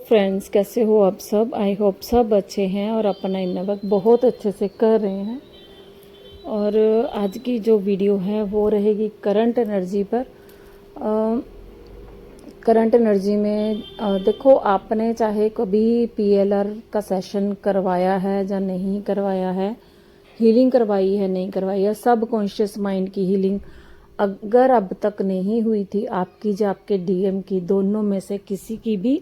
Friends, कैसे हो आप सब। आई होप सब अच्छे हैं और अपना इन वर्क बहुत अच्छे से कर रहे हैं। और आज की जो वीडियो है वो रहेगी करंट एनर्जी पर। करंट एनर्जी में देखो, आपने चाहे कभी पीएलआर का सेशन करवाया है या नहीं करवाया है, हीलिंग करवाई है नहीं करवाई है, सब कॉन्शियस माइंड की हीलिंग अगर अब तक नहीं हुई थी आपकी या आपके डीएम की, दोनों में से किसी की भी,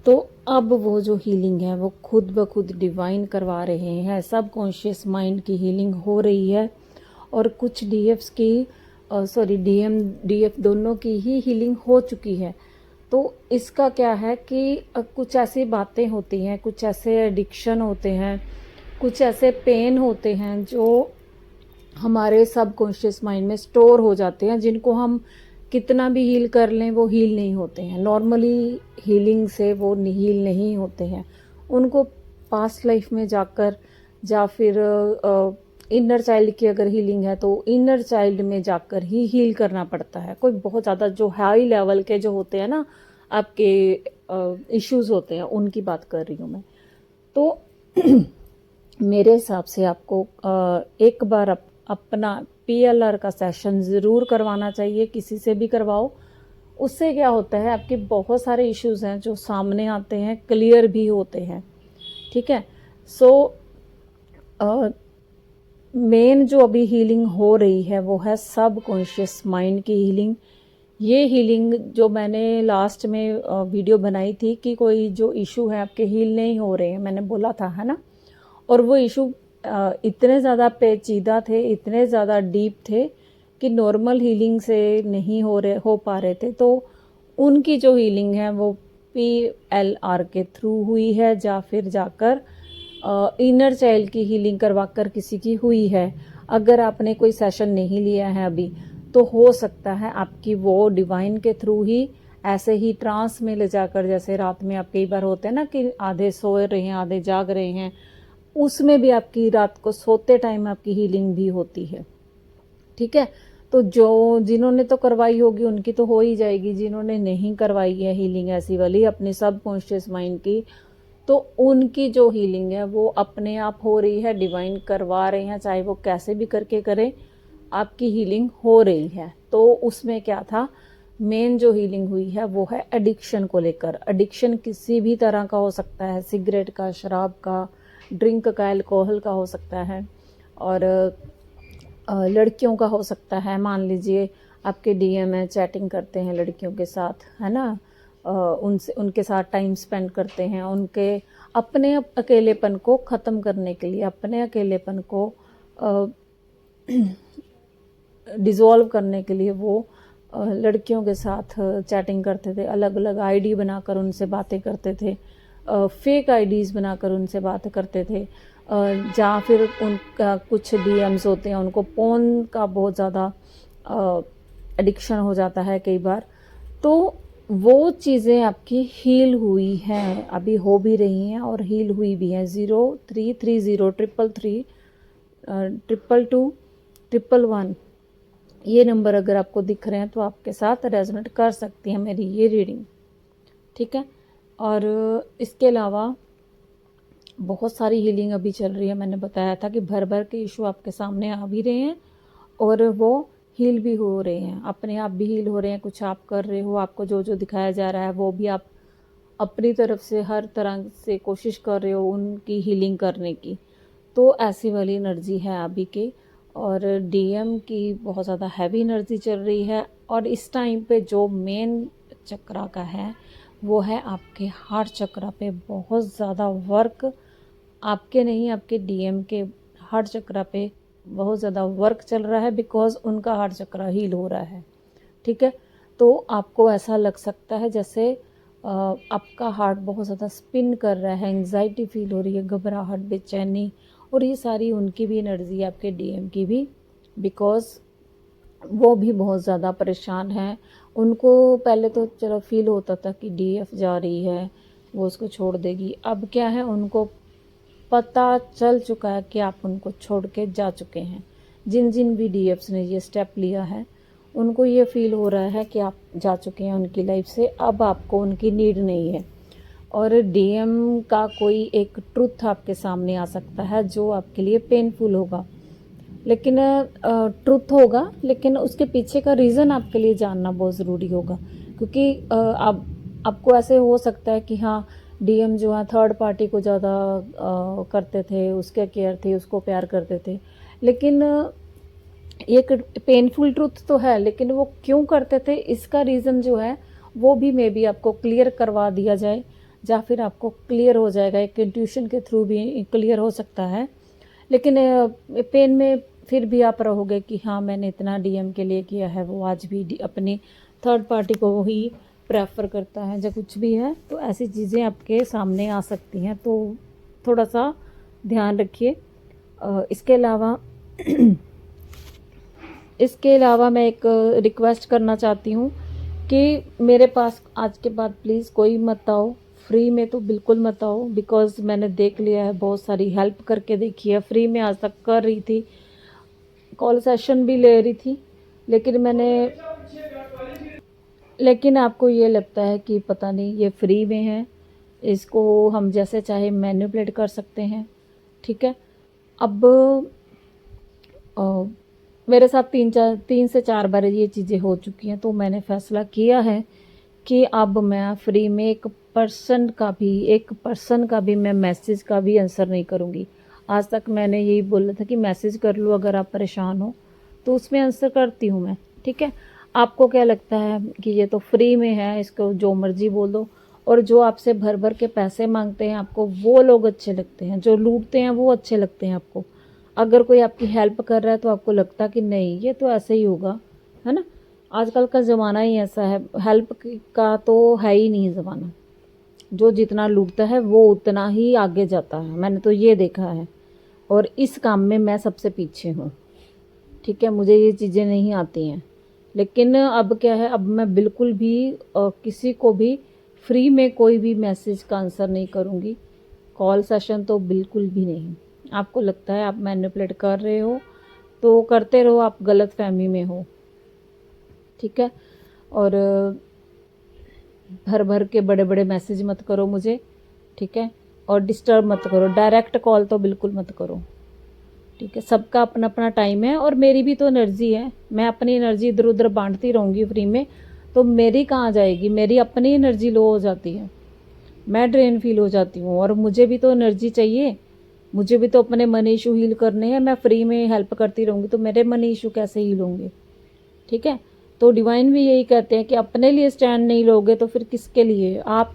तो अब वो जो हीलिंग है वो खुद ब खुद डिवाइन करवा रहे हैं। सब कॉन्शियस माइंड की हीलिंग हो रही है और कुछ डीएफ्स की डीएम डीएफ दोनों की ही हीलिंग हो चुकी है। तो इसका क्या है कि कुछ ऐसी बातें होती हैं, कुछ ऐसे एडिक्शन होते हैं, कुछ ऐसे पेन होते हैं जो हमारे सब कॉन्शियस माइंड में स्टोर हो जाते हैं, जिनको हम कितना भी हील कर लें वो हील नहीं होते हैं। नॉर्मली हीलिंग से वो हील नहीं होते हैं। उनको पास्ट लाइफ में जाकर या फिर इनर चाइल्ड की अगर हीलिंग है तो इनर चाइल्ड में जाकर ही हील करना पड़ता है। कोई बहुत ज़्यादा जो हाई लेवल के जो होते हैं ना, आपके इश्यूज होते हैं, उनकी बात कर रही हूँ मैं। तो मेरे हिसाब से आपको एक बार अपना पीएलआर का सेशन ज़रूर करवाना चाहिए, किसी से भी करवाओ। उससे क्या होता है, आपके बहुत सारे इश्यूज हैं जो सामने आते हैं, क्लियर भी होते हैं। ठीक है। सो मेन जो अभी हीलिंग हो रही है वो है सब कॉन्शियस माइंड की हीलिंग। ये हीलिंग जो मैंने लास्ट में वीडियो बनाई थी कि कोई जो इशू है आपके हील नहीं हो रहे हैं, मैंने बोला था, है ना। और वो इशू इतने ज़्यादा पेचीदा थे, इतने ज़्यादा डीप थे कि नॉर्मल हीलिंग से नहीं हो पा रहे थे। तो उनकी जो हीलिंग है वो पीएलआर के थ्रू हुई है, या फिर जाकर इनर चाइल्ड की हीलिंग करवाकर किसी की हुई है। अगर आपने कोई सेशन नहीं लिया है अभी, तो हो सकता है आपकी वो डिवाइन के थ्रू ही ऐसे ही ट्रांस में ले जाकर, जैसे रात में आप कई बार होते हैं ना कि आधे सो रहे हैं आधे जाग रहे हैं, उसमें भी आपकी रात को सोते टाइम आपकी हीलिंग भी होती है। ठीक है। तो जिन्होंने तो करवाई होगी उनकी तो हो ही जाएगी, जिन्होंने नहीं करवाई है हीलिंग ऐसी वाली अपने सब कॉन्शियस माइंड की, तो उनकी जो हीलिंग है वो अपने आप हो रही है, डिवाइन करवा रहे हैं, चाहे वो कैसे भी करके करें, आपकी हीलिंग हो रही है। तो उसमें क्या था, मेन जो हीलिंग हुई है वो है एडिक्शन को लेकर। एडिक्शन किसी भी तरह का हो सकता है, सिगरेट का, शराब का, ड्रिंक का, अल्कोहल का हो सकता है, और लड़कियों का हो सकता है। मान लीजिए आपके डीएम है, चैटिंग करते हैं लड़कियों के साथ, है ना, उनसे उनके साथ टाइम स्पेंड करते हैं, उनके अपने अकेलेपन को ख़त्म करने के लिए, अपने अकेलेपन को डिज़ोल्व करने के लिए वो लड़कियों के साथ चैटिंग करते थे, अलग अलग आईडी बनाकर उनसे बातें करते थे, फेक आईडीज़ बनाकर उनसे बात करते थे, या फिर उनका कुछ डीएम्स होते हैं उनको पोर्न का बहुत ज़्यादा एडिक्शन हो जाता है कई बार। तो वो चीज़ें आपकी हील हुई हैं, अभी हो भी रही हैं और हील हुई भी हैं। 0330 333 222 ये नंबर अगर आपको दिख रहे हैं तो आपके साथ रेजोनेट कर सकती है मेरी ये रीडिंग। ठीक है। और इसके अलावा बहुत सारी हीलिंग अभी चल रही है। मैंने बताया था कि भर भर के इशू आपके सामने आ भी रहे हैं और वो हील भी हो रहे हैं, अपने आप भी हील हो रहे हैं। कुछ आप कर रहे हो, आपको जो जो दिखाया जा रहा है वो भी आप अपनी तरफ से हर तरह से कोशिश कर रहे हो उनकी हीलिंग करने की। तो ऐसी वाली एनर्जी है अभी के। और डीएम की बहुत ज़्यादा हैवी एनर्जी चल रही है। और इस टाइम पे जो मेन चक्रा का है वो है आपके हार्ट चक्रा पे बहुत ज़्यादा वर्क, आपके नहीं आपके डीएम के हार्ट चक्रा पे बहुत ज़्यादा वर्क चल रहा है, बिकॉज उनका हार्ट चक्रा हील हो रहा है। ठीक है। तो आपको ऐसा लग सकता है जैसे आपका हार्ट बहुत ज़्यादा स्पिन कर रहा है, एंग्जाइटी फील हो रही है, घबराहट, बेचैनी, और ये सारी उनकी भी एनर्जी है, आपके डीएम की भी, बिकॉज वो भी बहुत ज़्यादा परेशान हैं। उनको पहले तो चलो फील होता था कि डीएफ जा रही है, वो उसको छोड़ देगी। अब क्या है, उनको पता चल चुका है कि आप उनको छोड़ के जा चुके हैं। जिन जिन भी डीएफ्स ने ये स्टेप लिया है उनको ये फील हो रहा है कि आप जा चुके हैं उनकी लाइफ से, अब आपको उनकी नीड नहीं है। और डीएम का कोई एक ट्रुथ आपके सामने आ सकता है जो आपके लिए पेनफुल होगा, लेकिन ट्रुथ होगा, लेकिन उसके पीछे का रीज़न आपके लिए जानना बहुत ज़रूरी होगा। क्योंकि आपको ऐसे हो सकता है कि हाँ, डीएम जो है थर्ड पार्टी को ज़्यादा करते थे, उसके केयर थी, उसको प्यार करते थे, लेकिन एक पेनफुल ट्रुथ तो है, लेकिन वो क्यों करते थे इसका रीज़न जो है वो भी मे बी आपको क्लियर करवा दिया जाए, या फिर आपको क्लियर हो जाएगा, एक इंट्यूशन के थ्रू भी क्लियर हो सकता है। लेकिन पेन में फिर भी आप रहोगे कि हाँ, मैंने इतना डीएम के लिए किया है, वो आज भी अपनी थर्ड पार्टी को ही प्रेफर करता है, या कुछ भी है। तो ऐसी चीज़ें आपके सामने आ सकती हैं, तो थोड़ा सा ध्यान रखिए। इसके अलावा मैं एक रिक्वेस्ट करना चाहती हूँ कि मेरे पास आज के बाद प्लीज़ कोई मत आओ, फ्री में तो बिल्कुल मत आओ, बिकॉज़ मैंने देख लिया है, बहुत सारी हेल्प करके देखी है, फ्री में आज तक कर रही थी, कॉल सेशन भी ले रही थी, लेकिन आपको ये लगता है कि पता नहीं ये फ्री में है, इसको हम जैसे चाहे मैनिपुलेट कर सकते हैं। ठीक है, अब मेरे साथ 3 से 4 बार ये चीज़ें हो चुकी हैं, तो मैंने फ़ैसला किया है कि अब मैं फ्री में एक पर्सन का भी मैं मैसेज का भी आंसर नहीं करूँगी। आज तक मैंने यही बोला था कि मैसेज कर लो अगर आप परेशान हो, तो उसमें आंसर करती हूँ मैं। ठीक है, आपको क्या लगता है कि ये तो फ्री में है, इसको जो मर्जी बोल दो, और जो आपसे भर भर के पैसे मांगते हैं आपको, वो लोग अच्छे लगते हैं, जो लूटते हैं वो अच्छे लगते हैं आपको। अगर कोई आपकी हेल्प कर रहा है तो आपको लगता कि नहीं, ये तो ऐसे ही होगा, है ना। आजकल का ज़माना ही ऐसा है, हेल्प का तो है ही नहीं ज़माना। जो जितना लूटता है वो उतना ही आगे जाता है, मैंने तो ये देखा है, और इस काम में मैं सबसे पीछे हूँ। ठीक है, मुझे ये चीज़ें नहीं आती हैं, लेकिन अब क्या है, अब मैं बिल्कुल भी किसी को भी फ्री में कोई भी मैसेज का आंसर नहीं करूँगी, कॉल सेशन तो बिल्कुल भी नहीं। आपको लगता है आप मैनिपुलेट कर रहे हो तो करते रहो, आप गलत फहमी में हो। ठीक है, और भर भर के बड़े बड़े मैसेज मत करो मुझे। ठीक है, और डिस्टर्ब मत करो, डायरेक्ट कॉल तो बिल्कुल मत करो। ठीक है, सबका अपना अपना टाइम है, और मेरी भी तो एनर्जी है, मैं अपनी एनर्जी इधर उधर बांटती रहूँगी फ्री में, तो मेरी कहाँ जाएगी, मेरी अपनी एनर्जी लो हो जाती है, मैं ड्रेन फील हो जाती हूँ, और मुझे भी तो एनर्जी चाहिए, मुझे भी तो अपने मनी इशू हील करने हैं। मैं फ्री में हेल्प करती रहूँगी तो मेरे मनी इशू कैसे हील होंगे। ठीक है, तो डिवाइन भी यही कहते हैं कि अपने लिए स्टैंड नहीं लोगे तो फिर किसके लिए। आप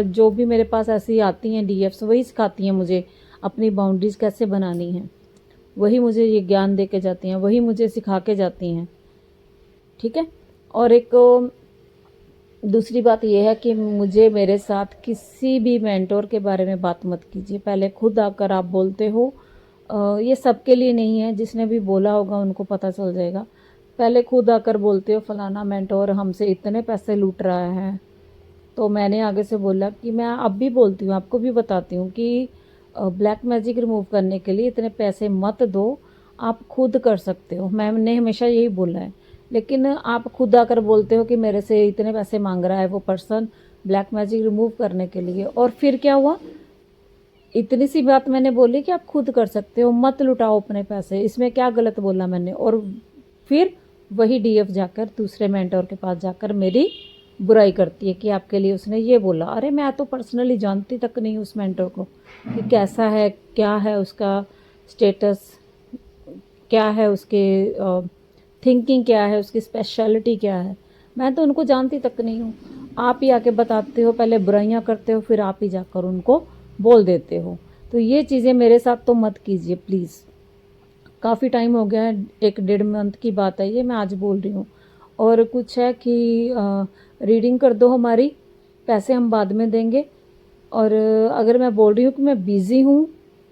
जो भी मेरे पास ऐसी आती हैं डीएफ्स, वही सिखाती हैं मुझे अपनी बाउंड्रीज़ कैसे बनानी हैं, वही मुझे ये ज्ञान दे के जाती हैं, वही मुझे सिखा के जाती हैं। ठीक है, और एक दूसरी बात यह है कि मुझे मेरे साथ किसी भी मेंटोर के बारे में बात मत कीजिए, पहले खुद आकर आप बोलते हो। ये सबके लिए नहीं है, जिसने भी बोला होगा उनको पता चल जाएगा। पहले खुद आकर बोलते हो फलाना मेंटोर हमसे इतने पैसे लूट रहा है, तो मैंने आगे से बोला कि मैं अब भी बोलती हूँ, आपको भी बताती हूँ कि ब्लैक मैजिक रिमूव करने के लिए इतने पैसे मत दो, आप खुद कर सकते हो। मैंने हमेशा यही बोला है, लेकिन आप खुद आकर बोलते हो कि मेरे से इतने पैसे मांग रहा है वो पर्सन ब्लैक मैजिक रिमूव करने के लिए। और फिर क्या हुआ, इतनी सी बात मैंने बोली कि आप खुद कर सकते हो, मत लुटाओ अपने पैसे, इसमें क्या गलत बोला मैंने। और फिर वही डीएफ जाकर दूसरे मेंटोर के पास जाकर मेरी बुराई करती है कि आपके लिए उसने ये बोला। अरे मैं तो पर्सनली जानती तक नहीं उस मेंटोर को कि कैसा है, क्या है उसका स्टेटस, क्या है उसके थिंकिंग, क्या है उसकी स्पेशलिटी, क्या है, मैं तो उनको जानती तक नहीं हूँ। आप ही आके बताते हो, पहले बुराइयाँ करते हो, फिर आप ही जाकर उनको बोल देते हो। तो ये चीज़ें मेरे साथ तो मत कीजिए प्लीज़। काफ़ी टाइम हो गया है, 1-1.5 मंथ की बात है ये, मैं आज बोल रही हूँ। और कुछ है कि रीडिंग कर दो हमारी, पैसे हम बाद में देंगे। और अगर मैं बोल रही हूँ कि मैं बिज़ी हूँ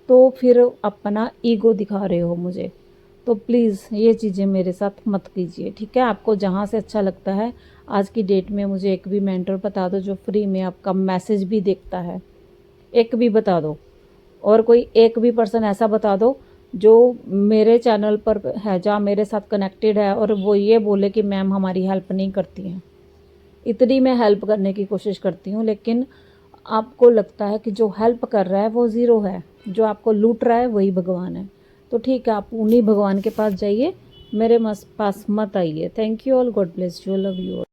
तो फिर अपना ईगो दिखा रहे हो मुझे, तो प्लीज़ ये चीज़ें मेरे साथ मत कीजिए। ठीक है, आपको जहाँ से अच्छा लगता है आज की डेट में मुझे एक भी मेंटर बता दो जो फ्री में आपका मैसेज भी देखता है, एक भी बता दो। और कोई एक भी पर्सन ऐसा बता दो जो मेरे चैनल पर है, जहाँ मेरे साथ कनेक्टेड है, और वो ये बोले कि मैम हमारी हेल्प नहीं करती हैं। इतनी मैं हेल्प करने की कोशिश करती हूँ, लेकिन आपको लगता है कि जो हेल्प कर रहा है वो ज़ीरो है, जो आपको लूट रहा है वही भगवान है, तो ठीक है, आप उन्हीं भगवान के पास जाइए, मेरे पास मत आइए। Thank you all, God bless you, love you all.